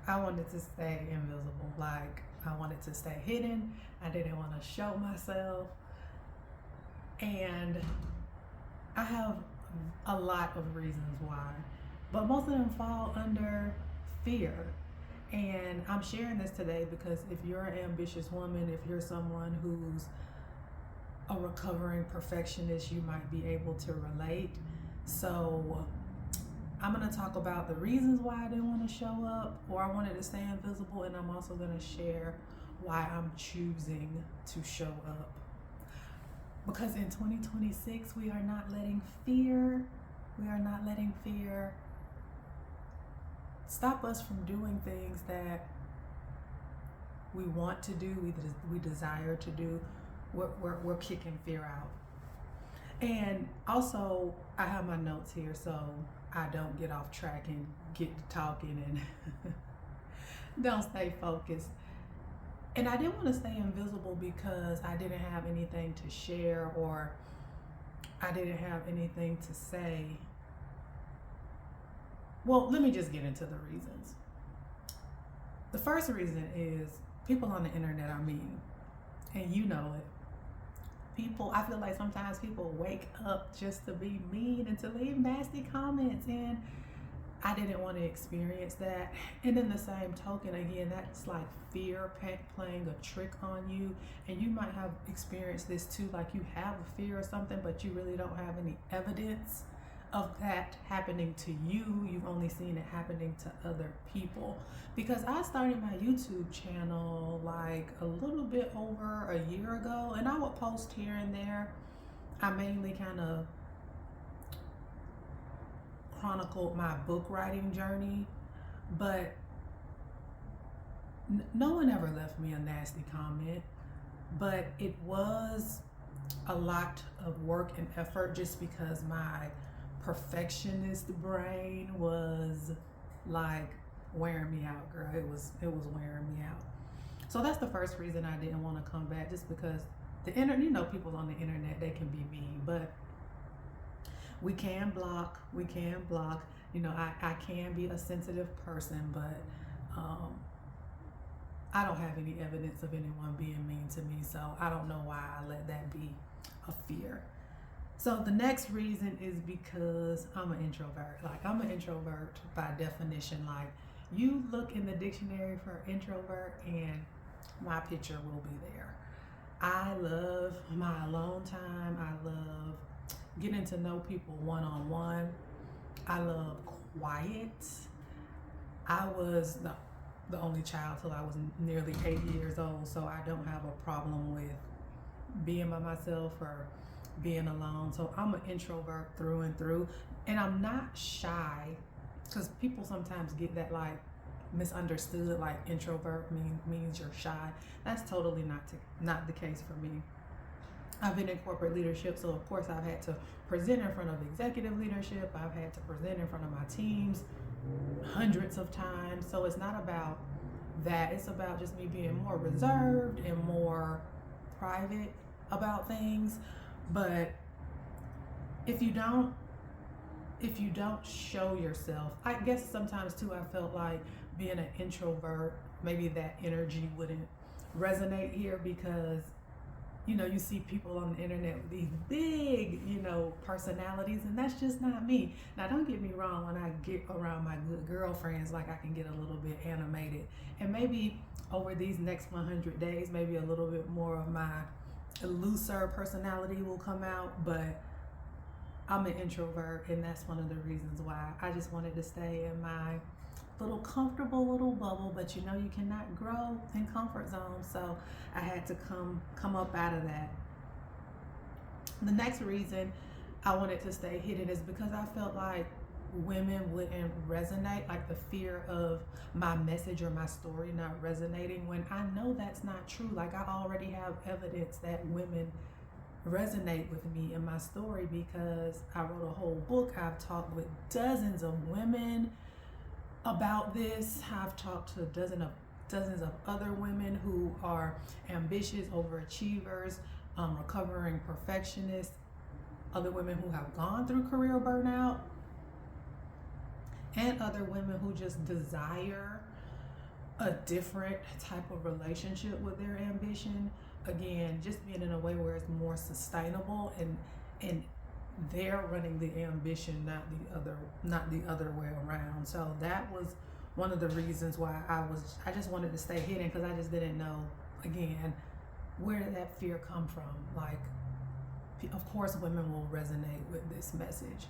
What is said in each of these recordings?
I wanted to stay invisible. Like, I wanted to stay hidden. I didn't want to show myself. And I have a lot of reasons why, but most of them fall under fear. And I'm sharing this today because if you're an ambitious woman, if you're someone who's a recovering perfectionist, you might be able to relate. So I'm going to talk about the reasons why I didn't want to show up or I wanted to stay invisible, and I'm also going to share why I'm choosing to show up. Because in 2026, we are not letting fear stop us from doing things that we want to do, we desire to do. We're kicking fear out. And also, I have my notes here so I don't get off track and get to talking and don't stay focused. And I didn't want to stay invisible because I didn't have anything to share or I didn't have anything to say. Well, let me just get into the reasons. The first reason is people on the internet are mean, and you know it. I feel like sometimes people wake up just to be mean and to leave nasty comments, and I didn't want to experience that. And in the same token, again, that's like fear playing a trick on you. And you might have experienced this too, like you have a fear or something, but you really don't have any evidence of that happening to you. You've only seen it happening to other people. Because I started my YouTube channel like a little bit over a year ago, and I would post here and there. I mainly kind of chronicled my book writing journey, but no one ever left me a nasty comment. But it was a lot of work and effort just because my perfectionist brain was like wearing me out, girl. It was wearing me out. So that's the first reason I didn't want to come back, just because the internet, people on the internet, they can be mean, but we can block. I can be a sensitive person, but I don't have any evidence of anyone being mean to me, so I don't know why I let that be a fear. So the next reason is because I'm an introvert. Like, I'm an introvert by definition. Like, you look in the dictionary for introvert and my picture will be there. I love my alone time. I love getting to know people one-on-one. I love quiet. I was the only child till I was nearly 8 years old, so I don't have a problem with being by myself or being alone. So I'm an introvert through and through, and I'm not shy, because people sometimes get that like misunderstood, like introvert means you're shy. That's totally not the case for me. I've been in corporate leadership, so of course I've had to present in front of executive leadership. I've had to present in front of my teams hundreds of times. So it's not about that. It's about just me being more reserved and more private about things. But if you don't show yourself, I guess sometimes too I felt like being an introvert, maybe that energy wouldn't resonate here, because you see people on the internet with these big, personalities, and that's just not me. Now, don't get me wrong, when I get around my good girlfriends, like, I can get a little bit animated. And maybe over these next 100 days, maybe a little bit more of my looser personality will come out, but I'm an introvert, and that's one of the reasons why I just wanted to stay in my little comfortable little bubble. But you cannot grow in comfort zones, so I had to come up out of that. The next reason I wanted to stay hidden is because I felt like women wouldn't resonate, like the fear of my message or my story not resonating, when I know that's not true. Like, I already have evidence that women resonate with me and my story, because I wrote a whole book. I've talked with dozens of women about this. I've talked to dozens of other women who are ambitious overachievers, recovering perfectionists, other women who have gone through career burnout, and other women who just desire a different type of relationship with their ambition. Again, just being in a way where it's more sustainable, and they're running the ambition, not the other way around. So that was one of the reasons why I just wanted to stay hidden, because I just didn't know, again, where did that fear come from? Like, of course women will resonate with this message.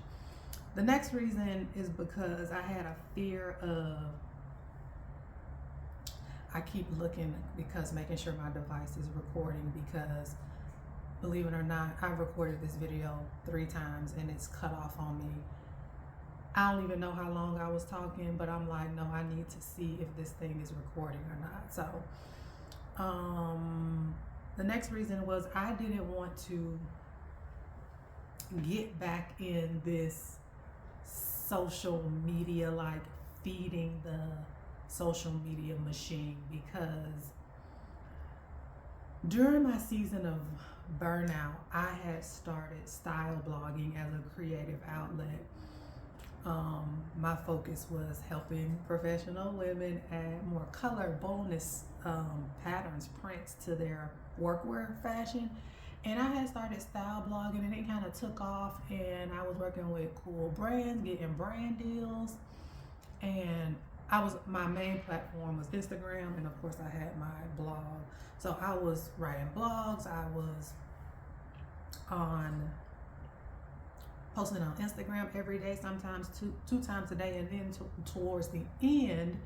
The next reason is because I had a fear of, I keep looking, because making sure my device is recording, because believe it or not, I've recorded this video 3 times and it's cut off on me. I don't even know how long I was talking, but I'm like, no, I need to see if this thing is recording or not. So the next reason was I didn't want to get back in this social media, like feeding the social media machine, because during my season of burnout, I had started style blogging as a creative outlet. My focus was helping professional women add more color, boldness, patterns, prints to their workwear fashion. And I had started style blogging, and it kind of took off, and I was working with cool brands, getting brand deals. And my main platform was Instagram, and of course I had my blog. So I was writing blogs, I was posting on Instagram every day, sometimes two times a day, and then towards the end,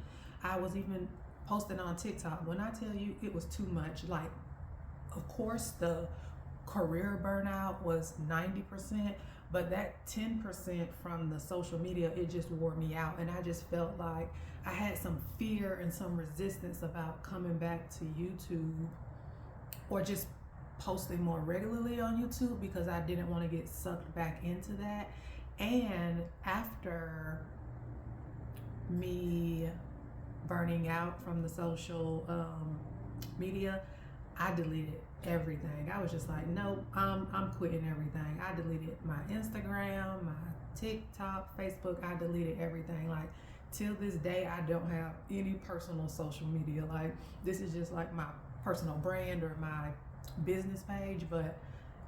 I was even posting on TikTok. When I tell you it was too much, like, of course the career burnout was 90%, but that 10% from the social media, it just wore me out, and I just felt like I had some fear and some resistance about coming back to YouTube, or just posting more regularly on YouTube, because I didn't want to get sucked back into that. And after me burning out from the social media, I deleted everything. I was just like, nope, I'm quitting everything. I deleted my Instagram, my TikTok, Facebook. I deleted everything. Like, till this day, I don't have any personal social media. Like, this is just like my personal brand or my business page. But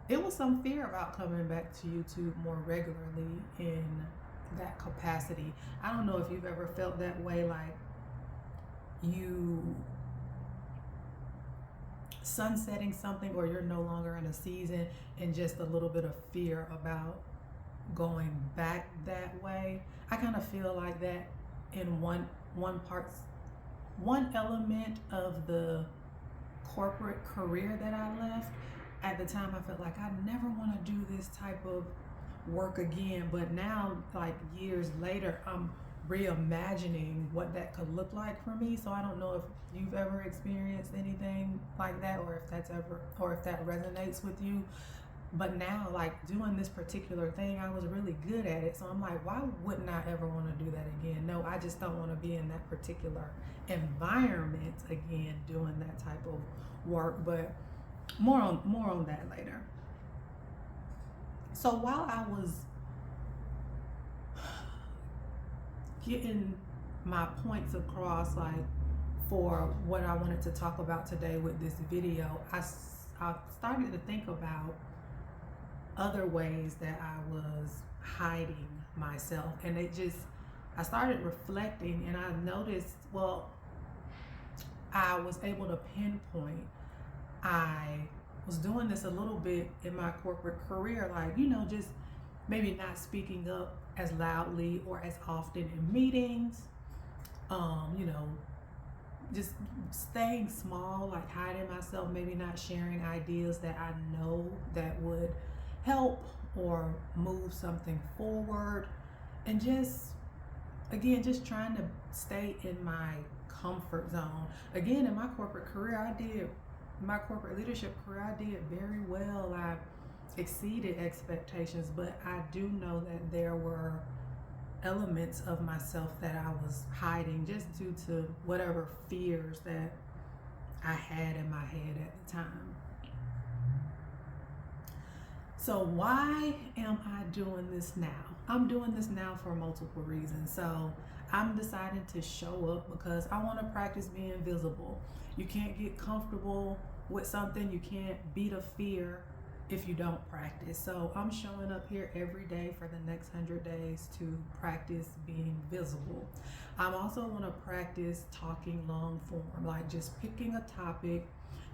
it was some fear about coming back to YouTube more regularly in that capacity. I don't know if you've ever felt that way, like you sunsetting something, or you're no longer in a season, and just a little bit of fear about going back that way. I kind of feel like that in one element of the corporate career that I left. At the time, I felt like I never want to do this type of work again, but now, like years later, I'm reimagining what that could look like for me. So I don't know if you've ever experienced anything like that, or if that resonates with you. But now, like, doing this particular thing, I was really good at it. So I'm like, why wouldn't I ever want to do that again? No, I just don't want to be in that particular environment again, doing that type of work. But more on that later. So while I was getting my points across, like, for what I wanted to talk about today with this video, I started to think about other ways that I was hiding myself. And I started reflecting, and I noticed, well, I was able to pinpoint, I was doing this a little bit in my corporate career, like, just maybe not speaking up as loudly or as often in meetings, just staying small, like hiding myself, maybe not sharing ideas that I know that would help or move something forward, and just trying to stay in my comfort zone. Again, in my corporate leadership career, I did very well. I exceeded expectations, but I do know that there were elements of myself that I was hiding, just due to whatever fears that I had in my head at the time. So why am I doing this now? I'm doing this now for multiple reasons. So I'm deciding to show up because I want to practice being visible. You can't get comfortable with something, you can't beat a fear if you don't practice. So I'm showing up here every day for the next 100 days to practice being visible. I'm also want to practice talking long form, like just picking a topic,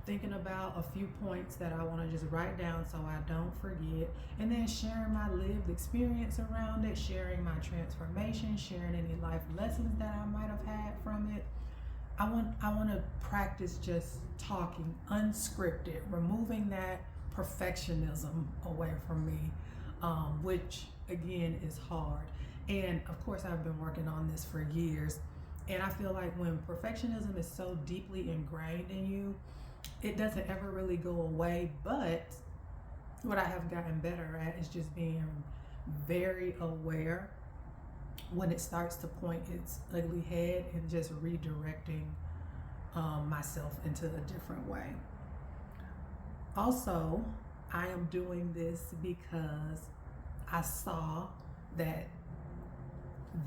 thinking about a few points that I want to just write down so I don't forget, and then sharing my lived experience around it, sharing my transformation, sharing any life lessons that I might have had from it. I want to practice just talking unscripted, removing that perfectionism away from me, which again is hard. And of course, I've been working on this for years. And I feel like when perfectionism is so deeply ingrained in you, it doesn't ever really go away. But what I have gotten better at is just being very aware when it starts to point its ugly head and just redirecting myself into a different way. Also, I am doing this because I saw that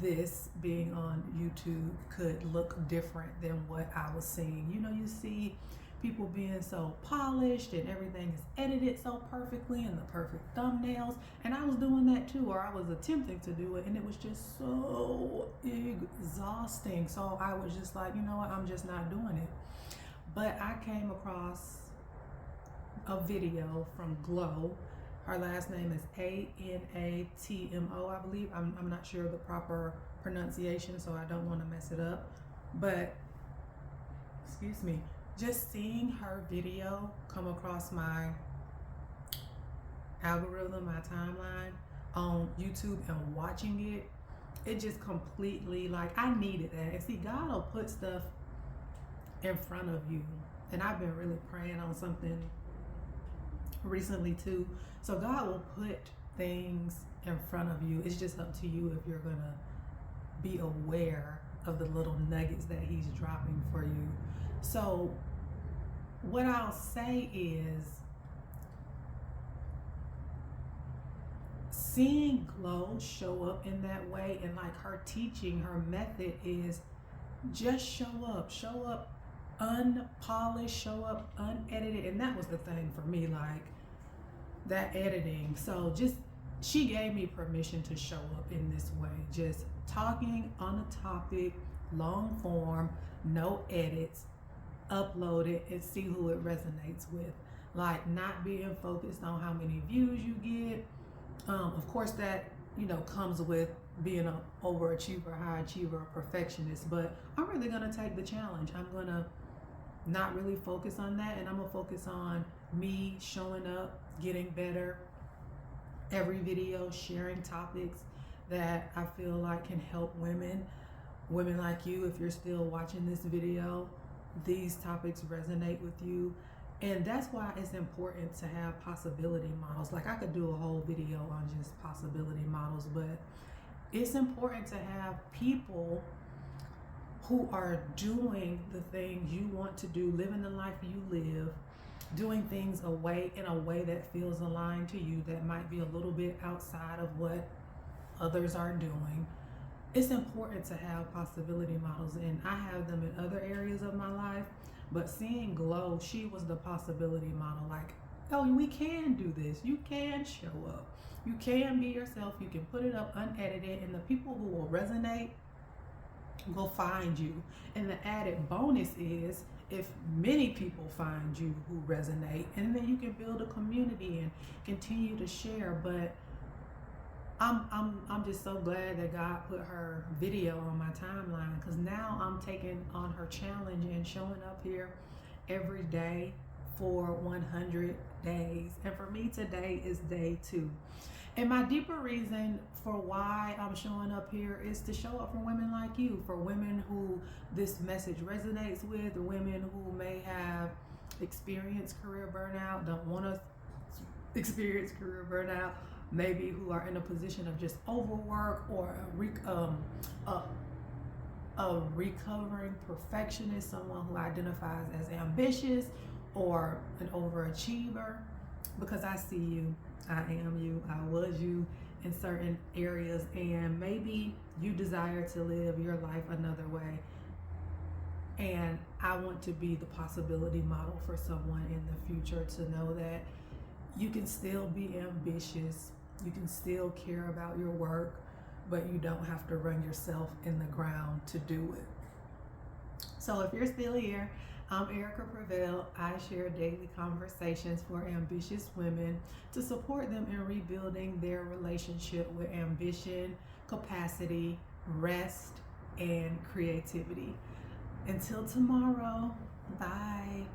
this being on YouTube could look different than what I was seeing. You know, you see people being so polished and everything is edited so perfectly and the perfect thumbnails, and I was doing that too, or I was attempting to do it, and it was just so exhausting. So I was just like, you know what, I'm just not doing it. But I came across a video from Glow. Her last name is Anatmo, I believe. I'm not sure the proper pronunciation, so I don't want to mess it up. But, excuse me, just seeing her video come across my algorithm, my timeline on YouTube and watching it, it just completely, like, I needed that. And see, God will put stuff in front of you. And I've been really praying on something recently too. So God will put things in front of you. It's just up to you if you're gonna be aware of the little nuggets that He's dropping for you. So what I'll say is, seeing Glow show up in that way, and like her teaching, her method is just show up unpolished, show up unedited. And that was the thing for me, like that editing. So just, she gave me permission to show up in this way, just talking on a topic, long form, no edits, upload it and see who it resonates with. Like, not being focused on how many views you get. Of course that, you know, comes with being an overachiever, high achiever, a perfectionist, but I'm really gonna take the challenge. I'm gonna not really focus on that, and I'm gonna focus on me showing up, getting better every video, sharing topics that I feel like can help women like you. If you're still watching this video, these topics resonate with you. And that's why it's important to have possibility models. Like, I could do a whole video on just possibility models, but it's important to have people who are doing the things you want to do, living the life you live, doing things in a way that feels aligned to you, that might be a little bit outside of what others are doing. It's important to have possibility models, and I have them in other areas of my life. But seeing Glow, she was the possibility model. Like, oh, we can do this. You can show up. You can be yourself. You can put it up unedited, and the people who will resonate will find you. And the added bonus is, if many people find you who resonate, and then you can build a community and continue to share. But I'm just so glad that God put her video on my timeline, because now I'm taking on her challenge and showing up here every day for 100 days. And for me, today is day 2. And my deeper reason for why I'm showing up here is to show up for women like you, for women who this message resonates with, women who may have experienced career burnout, don't want to experience career burnout, maybe who are in a position of just overwork, or a recovering perfectionist, someone who identifies as ambitious or an overachiever. Because I see you, I am you, I was you, in certain areas, and maybe you desire to live your life another way. And I want to be the possibility model for someone in the future to know that you can still be ambitious, you can still care about your work, but you don't have to run yourself in the ground to do it. So if you're still here, I'm Erica Prevail. I share daily conversations for ambitious women to support them in rebuilding their relationship with ambition, capacity, rest, and creativity. Until tomorrow, bye.